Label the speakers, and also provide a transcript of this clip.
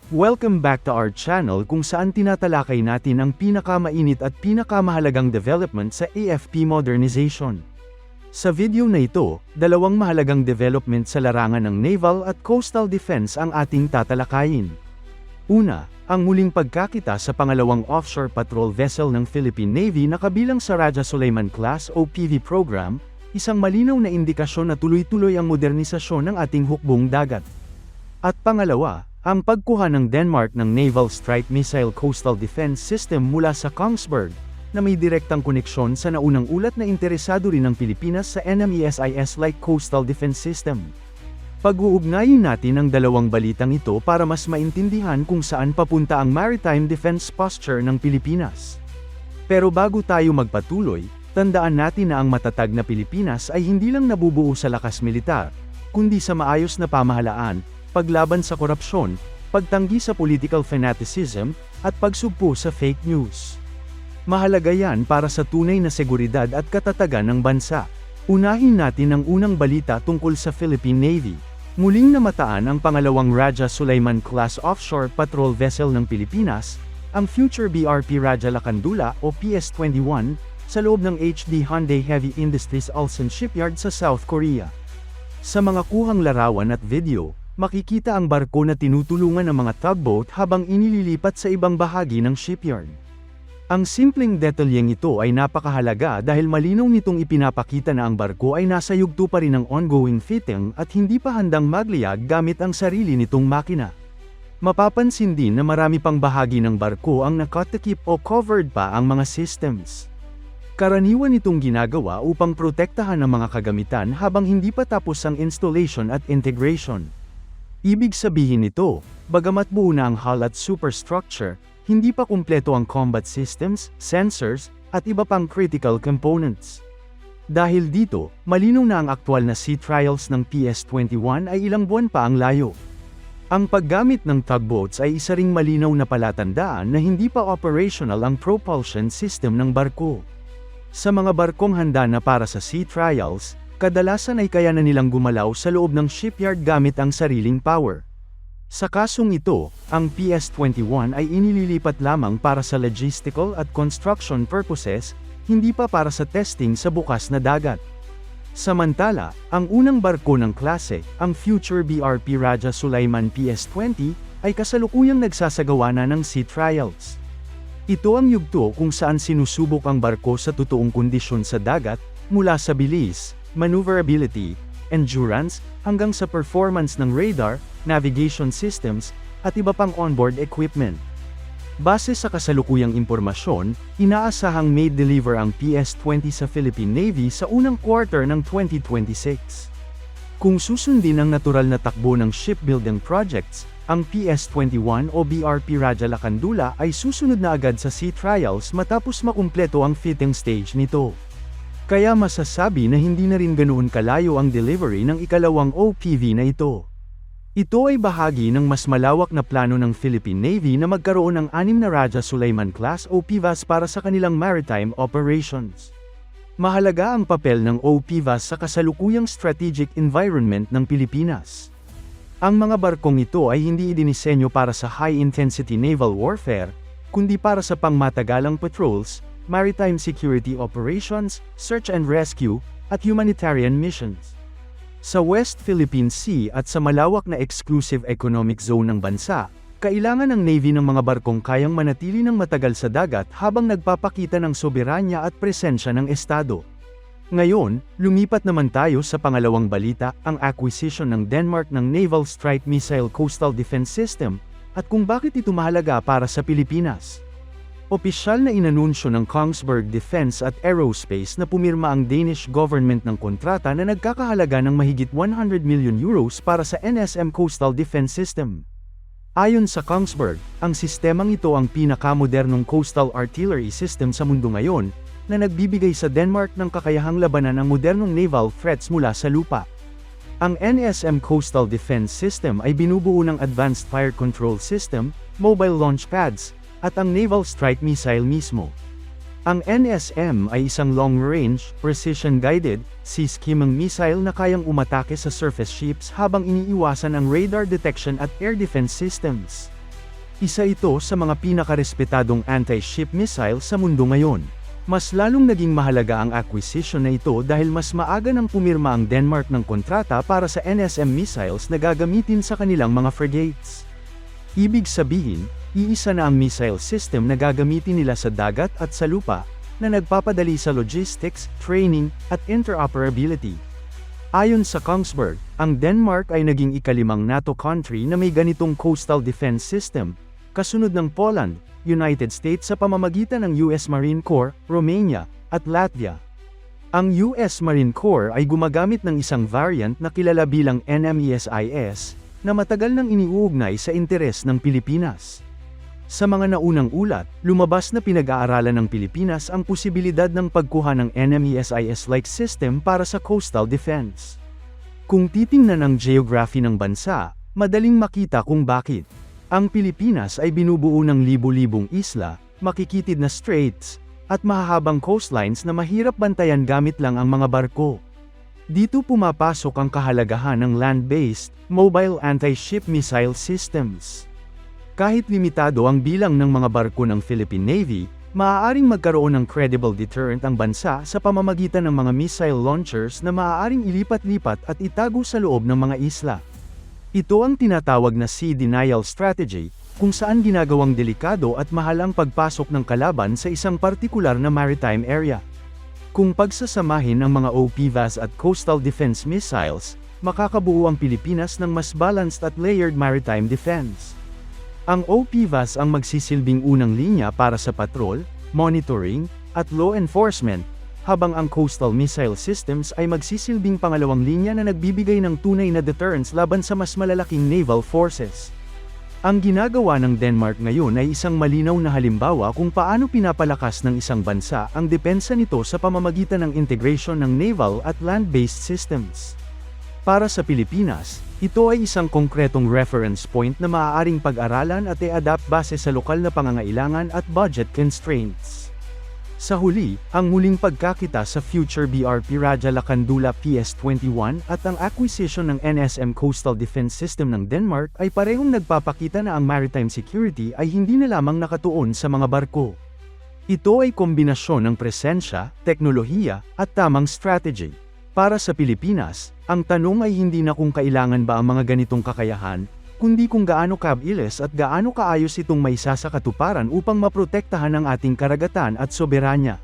Speaker 1: Welcome back to our channel kung saan tinatalakay natin ang pinakamainit at pinakamahalagang development sa AFP modernization. Sa video na ito, dalawang mahalagang development sa larangan ng naval at coastal defense ang ating tatalakayin. Una, ang muling pagkakita sa pangalawang offshore patrol vessel ng Philippine Navy na kabilang sa Raja Sulaiman Class OPV program, isang malinaw na indikasyon na tuloy-tuloy ang modernisasyon ng ating hukbong dagat. At pangalawa, ang pagkuha ng Denmark ng Naval Strike Missile Coastal Defense System mula sa Kongsberg, na may direktang koneksyon sa naunang ulat na interesado rin ng Pilipinas sa NMESIS-like Coastal Defense System. Pag-uugnayin natin ang dalawang balitang ito para mas maintindihan kung saan papunta ang maritime defense posture ng Pilipinas. Pero bago tayo magpatuloy, tandaan natin na ang matatag na Pilipinas ay hindi lang nabubuo sa lakas militar, kundi sa maayos na pamahalaan, paglaban sa korupsyon, pagtanggi sa political fanaticism, at pagsugpo sa fake news. Mahalaga yan para sa tunay na seguridad at katatagan ng bansa. Unahin natin ang unang balita tungkol sa Philippine Navy. Muling namataan ang pangalawang Raja Sulaiman Class Offshore Patrol Vessel ng Pilipinas, ang future BRP Raja Lacandula o PS-21, sa loob ng HD Hyundai Heavy Industries Ulsan Shipyard sa South Korea. Sa mga kuhang larawan at video, makikita ang barko na tinutulungan ng mga tugboat habang inililipat sa ibang bahagi ng shipyard. Ang simpleng detalyeng ito ay napakahalaga dahil malinaw nitong ipinapakita na ang barko ay nasa yugto pa rin ng ongoing fitting at hindi pa handang magliyag gamit ang sarili nitong makina. Mapapansin din na marami pang bahagi ng barko ang nakatakip o covered pa ang mga systems. Karaniwan itong ginagawa upang protektahan ang mga kagamitan habang hindi pa tapos ang installation at integration. Ibig sabihin nito, bagamat buo na ang hull at superstructure, hindi pa kumpleto ang combat systems, sensors, at iba pang critical components. Dahil dito, malinaw na ang aktwal na sea trials ng PS-21 ay ilang buwan pa ang layo. Ang paggamit ng tugboats ay isa ring malinaw na palatandaan na hindi pa operational ang propulsion system ng barko. Sa mga barkong handa na para sa sea trials, kadalasan ay kaya na nilang gumalaw sa loob ng shipyard gamit ang sariling power. Sa kasong ito, ang PS-21 ay inililipat lamang para sa logistical at construction purposes, hindi pa para sa testing sa bukas na dagat. Samantala, ang unang barko ng klase, ang future BRP Raja Sulaiman PS-20, ay kasalukuyang nagsasagawa na ng sea trials. Ito ang yugto kung saan sinusubok ang barko sa totoong kondisyon sa dagat, mula sa bilis, maneuverability, endurance, hanggang sa performance ng radar, navigation systems, at iba pang onboard equipment. Base sa kasalukuyang impormasyon, inaasahang may deliver ang PS-20 sa Philippine Navy sa unang quarter ng 2026. Kung susundin ang natural na takbo ng shipbuilding projects, ang PS-21 o BRP Raja Lacandula ay susunod na agad sa sea trials matapos makumpleto ang fitting stage nito. Kaya masasabi na hindi na rin ganoon kalayo ang delivery ng ikalawang OPV na ito. Ito ay bahagi ng mas malawak na plano ng Philippine Navy na magkaroon ng 6 na Raja Sulaiman Class OPVs para sa kanilang maritime operations. Mahalaga ang papel ng OPVs sa kasalukuyang strategic environment ng Pilipinas. Ang mga barkong ito ay hindi idinisenyo para sa high-intensity naval warfare, kundi para sa pangmatagalang patrols, maritime security operations, search and rescue, at humanitarian missions. Sa West Philippine Sea at sa malawak na exclusive economic zone ng bansa, kailangan ng Navy ng mga barkong kayang manatili ng matagal sa dagat habang nagpapakita ng soberanya at presensya ng Estado. Ngayon, lumipat naman tayo sa pangalawang balita, ang acquisition ng Denmark ng Naval Strike Missile Coastal Defense System, at kung bakit ito mahalaga para sa Pilipinas. Opisyal na inanunsyo ng Kongsberg Defense at Aerospace na pumirma ang Danish government ng kontrata na nagkakahalaga ng mahigit 100 million euros para sa NSM Coastal Defense System. Ayon sa Kongsberg, ang sistemang ito ang pinakamodernong coastal artillery system sa mundo ngayon, na nagbibigay sa Denmark ng kakayahang labanan ang modernong naval threats mula sa lupa. Ang NSM Coastal Defense System ay binubuo ng Advanced Fire Control System, mobile launch pads, at ang Naval Strike Missile mismo. Ang NSM ay isang long-range, precision-guided, sea-skimming missile na kayang umatake sa surface ships habang iniiwasan ang radar detection at air defense systems. Isa ito sa mga pinakarespetadong anti-ship missile sa mundo ngayon. Mas lalong naging mahalaga ang acquisition na ito dahil mas maaga nang pumirma ang Denmark ng kontrata para sa NSM missiles na gagamitin sa kanilang mga frigates. Ibig sabihin, iisa na ang missile system na gagamitin nila sa dagat at sa lupa, na nagpapadali sa logistics, training, at interoperability. Ayon sa Kongsberg, ang Denmark ay naging ikalimang NATO country na may ganitong coastal defense system, kasunod ng Poland, United States sa pamamagitan ng US Marine Corps, Romania, at Latvia. Ang US Marine Corps ay gumagamit ng isang variant na kilala bilang NMESIS, na matagal nang iniuugnay sa interes ng Pilipinas. Sa mga naunang ulat, lumabas na pinag-aaralan ng Pilipinas ang posibilidad ng pagkuha ng NMESIS-like system para sa coastal defense. Kung titingnan ang geography ng bansa, madaling makita kung bakit. Ang Pilipinas ay binubuo ng libu-libong isla, makikitid na straits, at mahahabang coastlines na mahirap bantayan gamit lang ang mga barko. Dito pumapasok ang kahalagahan ng land-based, mobile anti-ship missile systems. Kahit limitado ang bilang ng mga barko ng Philippine Navy, maaaring magkaroon ng credible deterrent ang bansa sa pamamagitan ng mga missile launchers na maaaring ilipat-lipat at itago sa loob ng mga isla. Ito ang tinatawag na sea denial strategy, kung saan ginagawang delikado at mahal ang pagpasok ng kalaban sa isang partikular na maritime area. Kung pagsasamahin ang mga OPVAS at coastal defense missiles, makakabuo ang Pilipinas ng mas balanced at layered maritime defense. Ang OPVAS ang magsisilbing unang linya para sa patrol, monitoring, at law enforcement, habang ang coastal missile systems ay magsisilbing pangalawang linya na nagbibigay ng tunay na deterrence laban sa mas malalaking naval forces. Ang ginagawa ng Denmark ngayon ay isang malinaw na halimbawa kung paano pinapalakas ng isang bansa ang depensa nito sa pamamagitan ng integration ng naval at land-based systems. Para sa Pilipinas, ito ay isang konkretong reference point na maaaring pag-aralan at i-adapt base sa lokal na pangangailangan at budget constraints. Sa huli, ang muling pagkakita sa Future BRP Raja Lakandula PS21 at ang acquisition ng NSM Coastal Defense System ng Denmark ay parehong nagpapakita na ang maritime security ay hindi na lamang nakatuon sa mga barko. Ito ay kombinasyon ng presensya, teknolohiya, at tamang strategy. Para sa Pilipinas, ang tanong ay hindi na kung kailangan ba ang mga ganitong kakayahan, kundi kung gaano kabilis at gaano kaayos itong maisasakatuparan upang maprotektahan ang ating karagatan at soberanya.